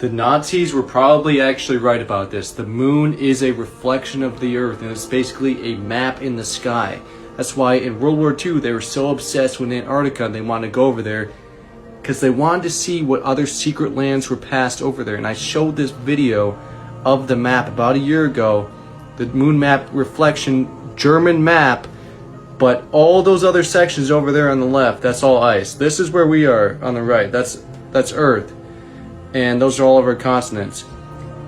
The Nazis were probably actually right about this. The moon is a reflection of the Earth, and it's basically a map in the sky. That's why in World War II they were so obsessed with Antarctica and they wanted to go over there, because they wanted to see what other secret lands were passed over there. And I showed this video of the map about a year ago, the moon map reflection, German map, but all those other sections over there on the left, that's all ice. This is where we are on the right, that's Earth, and those are all of our continents.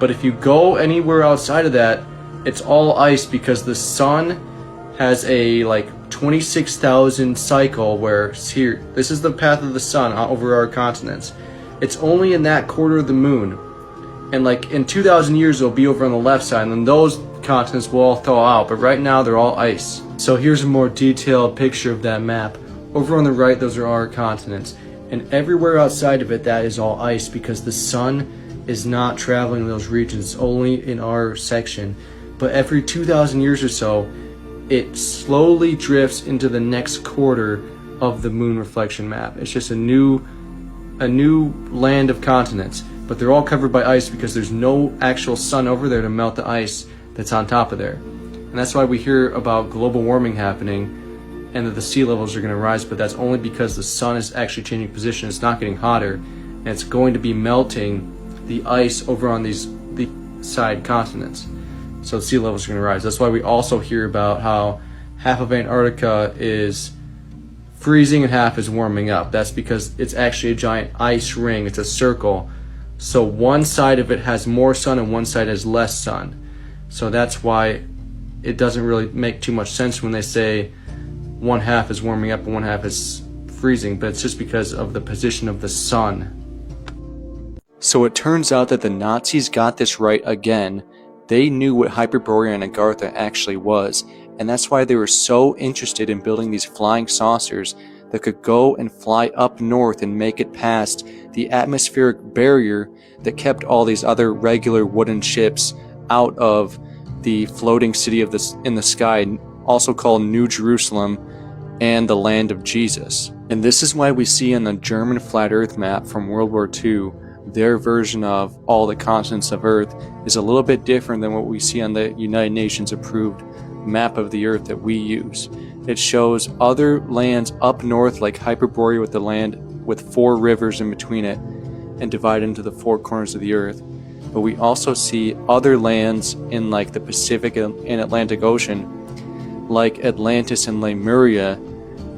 But if you go anywhere outside of that, it's all ice, because the sun has a like 26,000 cycle where here, this is the path of the sun over our continents. It's only in that quarter of the moon, and like in 2,000 years it'll be over on the left side, and then those continents will all thaw out, but right now they're all ice. So here's a more detailed picture of that map. Over on the right, those are our continents, and everywhere outside of it, that is all ice, because the sun is not traveling in those regions. It's only in our section. But every 2,000 years or so, it slowly drifts into the next quarter of the moon reflection map. It's just a new land of continents, but they're all covered by ice because there's no actual sun over there to melt the ice that's on top of there. And that's why we hear about global warming happening and that the sea levels are going to rise, but that's only because the sun is actually changing position. It's not getting hotter, and it's going to be melting the ice over on the side continents. So the sea levels are going to rise. That's why we also hear about how half of Antarctica is freezing and half is warming up. That's because it's actually a giant ice ring. It's a circle. So one side of it has more sun and one side has less sun. So that's why it doesn't really make too much sense when they say one half is warming up and one half is freezing, but it's just because of the position of the sun. So it turns out that the Nazis got this right again. They knew what Hyperborea and Agartha actually was, and that's why they were so interested in building these flying saucers that could go and fly up north and make it past the atmospheric barrier that kept all these other regular wooden ships out of the floating city of in the sky, also called New Jerusalem and the land of Jesus. And this is why we see on the German flat earth map from World War II, their version of all the continents of Earth is a little bit different than what we see on the United Nations approved map of the Earth that we use. It shows other lands up north, like Hyperborea, with the land with 4 rivers in between it and divided into the 4 corners of the Earth. But we also see other lands in like the Pacific and Atlantic Ocean, like Atlantis and Lemuria,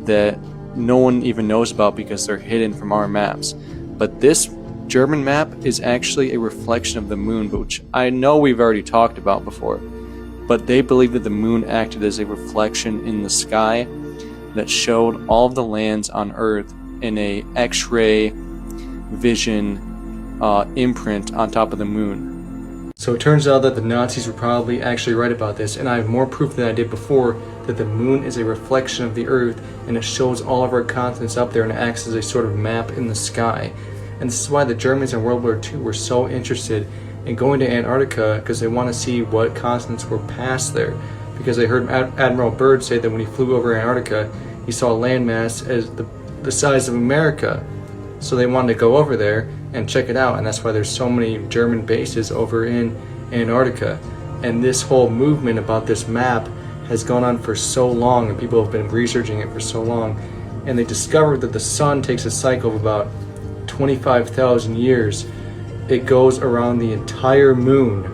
that no one even knows about because they're hidden from our maps. But this German map is actually a reflection of the moon, which I know we've already talked about before, but they believe that the moon acted as a reflection in the sky that showed all of the lands on Earth in a X-ray vision imprint on top of the moon. So it turns out that the Nazis were probably actually right about this, and I have more proof than I did before that the moon is a reflection of the Earth, and it shows all of our continents up there and acts as a sort of map in the sky. And this is why the Germans in World War II were so interested in going to Antarctica, because they want to see what continents were past there. Because they heard Admiral Byrd say that when he flew over Antarctica, he saw a landmass as the size of America. So they wanted to go over there and check it out, and that's why there's so many German bases over in Antarctica. And this whole movement about this map has gone on for so long, and people have been researching it for so long, and they discovered that the sun takes a cycle of about 25,000 years. It goes around the entire moon,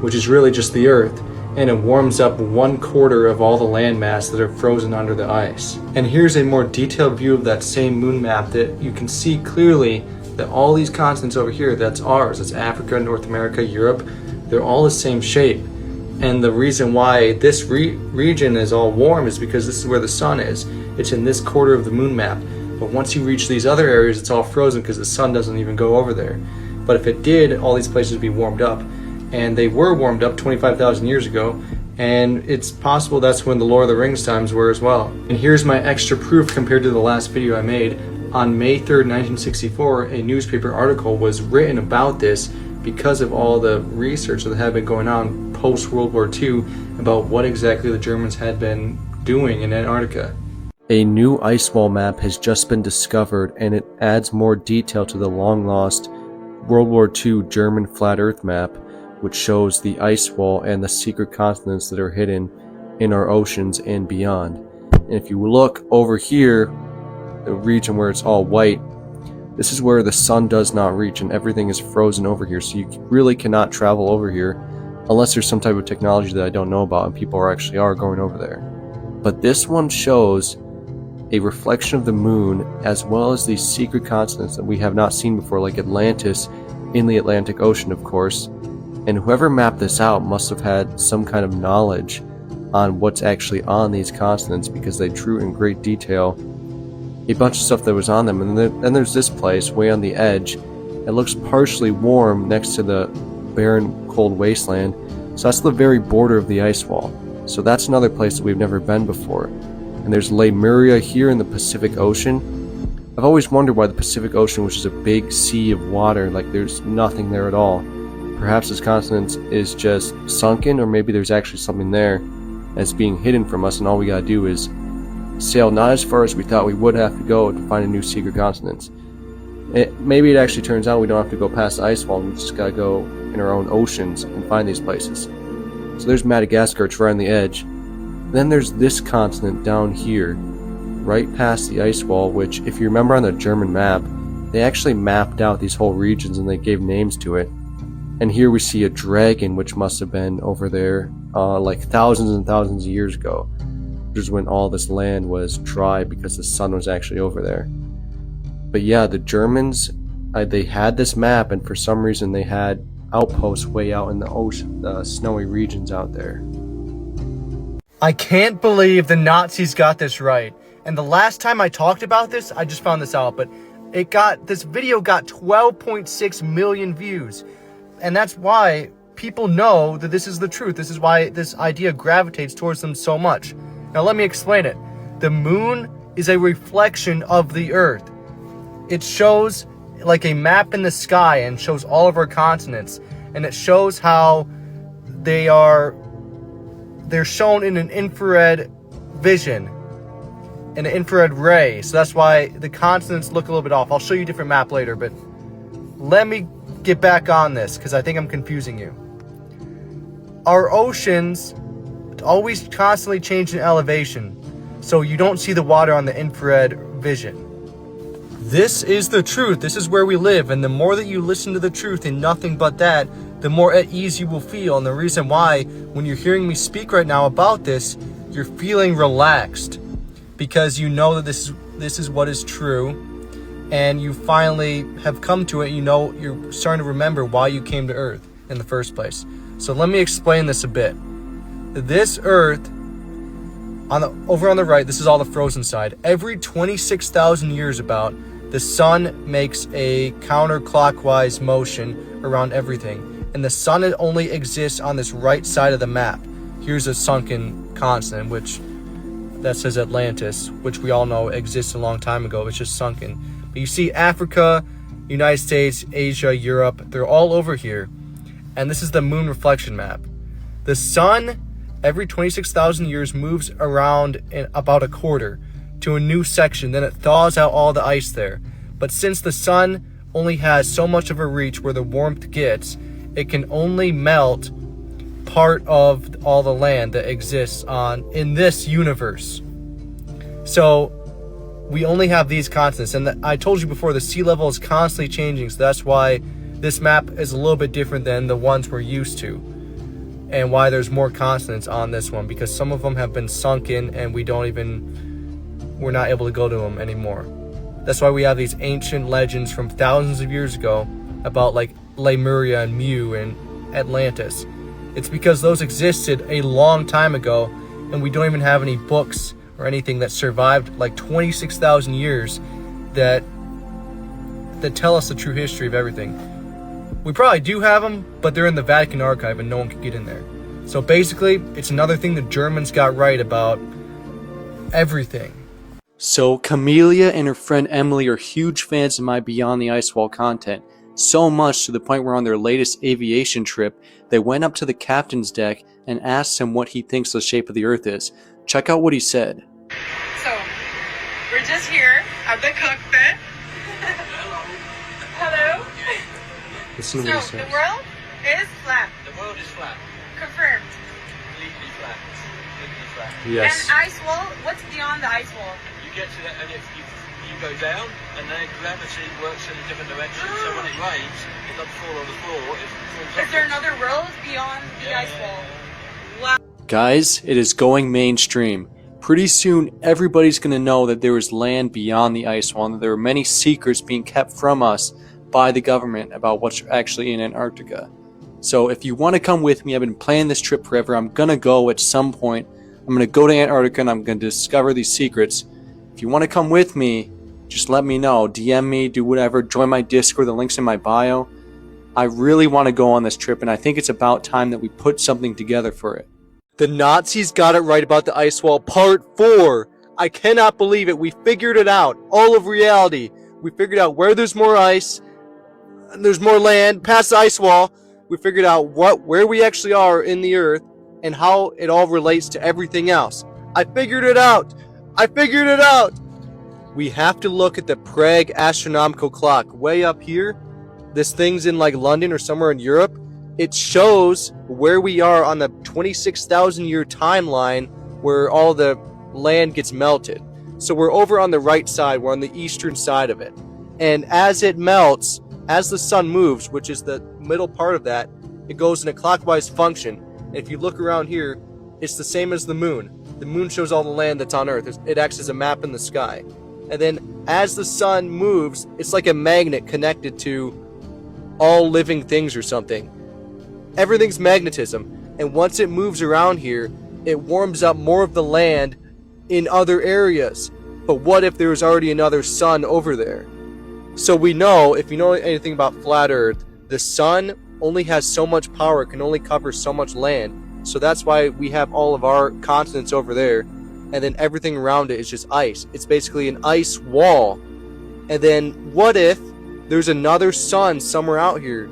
which is really just the Earth, and it warms up 1/4 of all the landmass that are frozen under the ice. And here's a more detailed view of that same moon map that you can see clearly that all these continents over here, that's ours. It's Africa, North America, Europe. They're all the same shape. And the reason why this region is all warm is because this is where the sun is. It's in this quarter of the moon map. But once you reach these other areas, it's all frozen because the sun doesn't even go over there. But if it did, all these places would be warmed up. And they were warmed up 25,000 years ago. And it's possible that's when the Lord of the Rings times were as well. And here's my extra proof compared to the last video I made. On May 3rd, 1964, a newspaper article was written about this because of all the research that had been going on post-World War II about what exactly the Germans had been doing in Antarctica. A new ice wall map has just been discovered, and it adds more detail to the long-lost World War II German flat earth map, which shows the ice wall and the secret continents that are hidden in our oceans and beyond. And if you look over here, the region where it's all white, this is where the sun does not reach and everything is frozen over here, so you really cannot travel over here unless there's some type of technology that I don't know about and people are going over there. But this one shows a reflection of the moon as well as these secret continents that we have not seen before, like Atlantis in the Atlantic Ocean, of course. And whoever mapped this out must have had some kind of knowledge on what's actually on these continents, because they drew in great detail a bunch of stuff that was on them. And then there's this place way on the edge. It looks partially warm next to the barren, cold wasteland. So that's the very border of the ice wall. So that's another place that we've never been before. And there's Lemuria here in the Pacific Ocean. I've always wondered why the Pacific Ocean, which is a big sea of water, like there's nothing there at all. Perhaps this continent is just sunken, or maybe there's actually something there that's being hidden from us, and all we gotta do is sail not as far as we thought we would have to go to find a new secret continent. Maybe it actually turns out we don't have to go past the ice wall, we just gotta go in our own oceans and find these places. So there's Madagascar, it's right on the edge. Then there's this continent down here, right past the ice wall, which, if you remember on the German map, they actually mapped out these whole regions and they gave names to it. And here we see a dragon, which must have been over there like thousands and thousands of years ago, which is when all this land was dry because the sun was actually over there. But yeah, the Germans, they had this map, and for some reason they had outposts way out in the ocean, the snowy regions out there. I can't believe the Nazis got this right. And the last time I talked about this, I just found this out, but this video got 12.6 million views. And that's why people know that this is the truth. This is why this idea gravitates towards them so much. Now let me explain it. The moon is a reflection of the earth. It shows like a map in the sky and shows all of our continents. And it shows how they're shown in an infrared vision, in an infrared ray. So that's why the continents look a little bit off. I'll show you a different map later, but let me get back on this because I think I'm confusing you. Our oceans always constantly change in elevation, so you don't see the water on the infrared vision. This is the truth. This is where we live, and the more that you listen to the truth and nothing but that, the more at ease you will feel. And the reason why, when you're hearing me speak right now about this, you're feeling relaxed because you know that this is what is true. And you finally have come to it. You know, you're starting to remember why you came to Earth in the first place. So let me explain this a bit. This Earth, over on the right, this is all the frozen side. Every 26,000 years about, the sun makes a counterclockwise motion around everything. And the sun only exists on this right side of the map. Here's a sunken continent, that says Atlantis, which we all know exists a long time ago. It's just sunken. But you see Africa, United States, Asia, Europe, they're all over here. And this is the moon reflection map. The sun, every 26,000 years, moves around in about a quarter to a new section. Then it thaws out all the ice there. But since the sun only has so much of a reach where the warmth gets, it can only melt part of all the land that exists in this universe. So we only have these continents, and I told you before, the sea level is constantly changing, so that's why this map is a little bit different than the ones we're used to, and why there's more continents on this one, because some of them have been sunken and we're not able to go to them anymore. That's why we have these ancient legends from thousands of years ago about like Lemuria and Mu and Atlantis. It's because those existed a long time ago, and we don't even have any books or anything that survived like 26,000 years that tell us the true history of everything. We probably do have them, but they're in the Vatican archive and no one can get in there. So basically, it's another thing the Germans got right about everything. So Camelia and her friend Emily are huge fans of my Beyond the Ice Wall content. So much to the point where on their latest aviation trip, they went up to the captain's deck and asked him what he thinks the shape of the Earth is. Check out what he said. So, we're just here at the cockpit. Hello. Listen to So, what he the says. world is flat. The world is flat, Confirmed. completely flat, completely flat. Yes. And ice wall, what's beyond the ice wall? You get to that, and if you go down, and then gravity works in a different direction. So when it rains, it doesn't fall on the floor. It falls Is there upwards. another world beyond the Yeah. ice wall? Wow. Guys, it is going mainstream. Pretty soon, everybody's going to know that there is land beyond the ice wall, and that there are many secrets being kept from us by the government about what's actually in Antarctica. So if you want to come with me, I've been planning this trip forever. I'm going to go at some point. I'm going to go to Antarctica, and I'm going to discover these secrets. If you want to come with me, just let me know. DM me, do whatever. Join my Discord. The link's in my bio. I really want to go on this trip, and I think it's about time that we put something together for it. The Nazis got it right about the ice wall. Part 4. I cannot believe it. We figured it out. All of reality. We figured out where there's more ice, and there's more land past the ice wall. We figured out where we actually are in the earth and how it all relates to everything else. I figured it out. I figured it out. We have to look at the Prague astronomical clock way up here. This thing's in like London or somewhere in Europe. It shows where we are on the 26,000 year timeline where all the land gets melted. So we're over on the right side, we're on the eastern side of it. And as it melts, as the sun moves, which is the middle part of that, it goes in a clockwise function. And if you look around here, it's the same as the moon. The moon shows all the land that's on Earth. It acts as a map in the sky. And then as the sun moves, it's like a magnet connected to all living things or something. Everything's magnetism, and once it moves around here, it warms up more of the land in other areas. But what if there was already another sun over there? So we know, if you know anything about flat Earth, the sun only has so much power, it can only cover so much land. So that's why we have all of our continents over there, and then everything around it is just ice. It's basically an ice wall. And then what if there's another sun somewhere out here,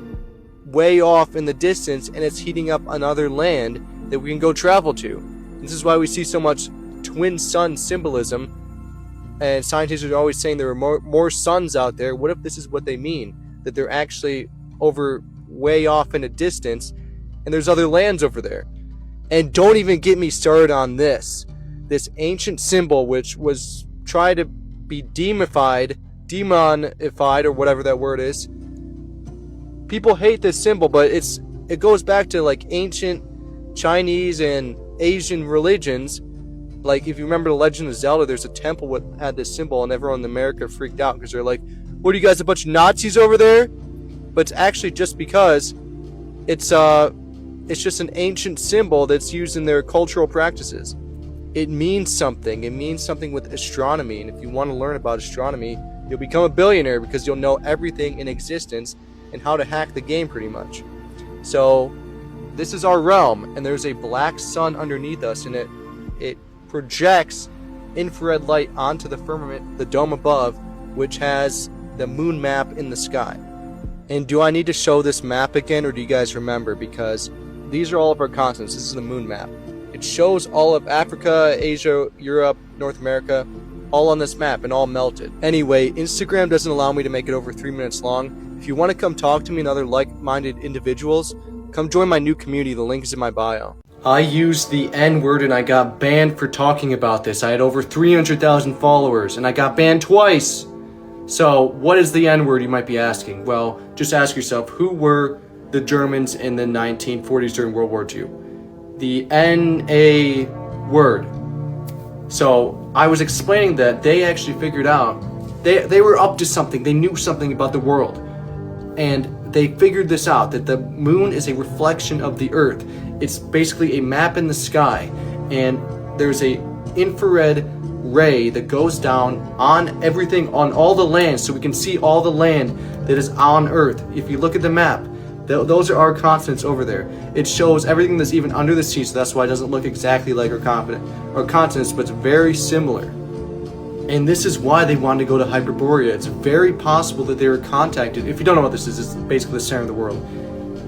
way off in the distance, and it's heating up another land that we can go travel to? This is why we see so much twin sun symbolism, and scientists are always saying there are more suns out there. What if this is what they mean? That they're actually over way off in a distance, and there's other lands over there. And don't even get me started on this ancient symbol, which was tried to be demonified, or whatever that word is. People hate this symbol, but it goes back to like ancient Chinese and Asian religions. Like if you remember the Legend of Zelda, there's a temple that had this symbol, and everyone in America freaked out because they're like, "What are you guys, a bunch of Nazis over there?" But it's actually just because it's just an ancient symbol that's used in their cultural practices. It means something. It means something with astronomy, and if you want to learn about astronomy, you'll become a billionaire because you'll know everything in existence and how to hack the game pretty much. So this is our realm, and there's a black sun underneath us, and it projects infrared light onto the firmament, the dome above, which has the moon map in the sky. And do I need to show this map again, or do you guys remember? Because these are all of our continents. This is the moon map. It shows all of Africa, Asia, Europe, North America, all on this map and all melted. Anyway, Instagram doesn't allow me to make it over 3 minutes long. If you want to come talk to me and other like-minded individuals, come join my new community. The link is in my bio. I used the N-word and I got banned for talking about this. I had over 300,000 followers and I got banned twice. So what is the N-word, you might be asking? Well, just ask yourself, who were the Germans in the 1940s during World War II? The N-A word. So I was explaining that they actually figured out, they were up to something. They knew something about the world. And they figured this out, that the moon is a reflection of the earth. It's basically a map in the sky. And there's a infrared ray that goes down on everything, on all the land, so we can see all the land that is on earth. If you look at the map, those are our continents over there. It shows everything that's even under the sea, so that's why it doesn't look exactly like our continents, but it's very similar. And this is why they wanted to go to Hyperborea. It's very possible that they were contacted. If you don't know what this is, it's basically the center of the world.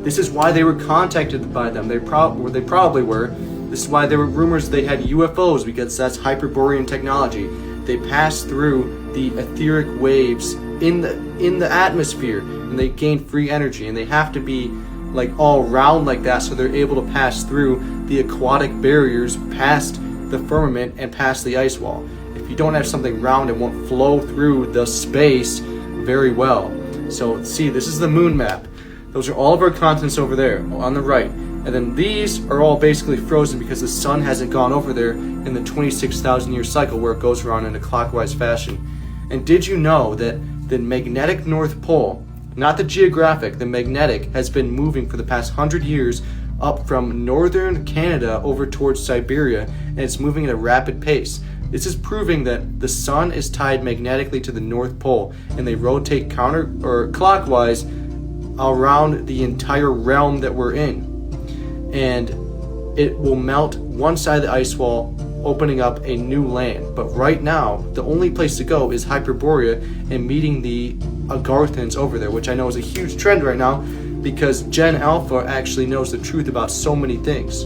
This is why they were contacted by them. They probably were. This is why there were rumors they had UFOs, because that's Hyperborean technology. They pass through the etheric waves in the atmosphere, and they gain free energy, and they have to be like all round like that so they're able to pass through the aquatic barriers past the firmament and past the ice wall. If you don't have something round, it won't flow through the space very well. So see, this is the moon map. Those are all of our continents over there on the right. And then these are all basically frozen because the sun hasn't gone over there in the 26,000 year cycle where it goes around in a clockwise fashion. And did you know that the magnetic North Pole, not the geographic, the magnetic, has been moving for the past 100 years up from northern Canada over towards Siberia, and it's moving at a rapid pace. This is proving that the sun is tied magnetically to the North Pole, and they rotate counter or clockwise around the entire realm that we're in. And it will melt one side of the ice wall, opening up a new land. But right now, the only place to go is Hyperborea and meeting the Agarthans over there, which I know is a huge trend right now because Gen Alpha actually knows the truth about so many things.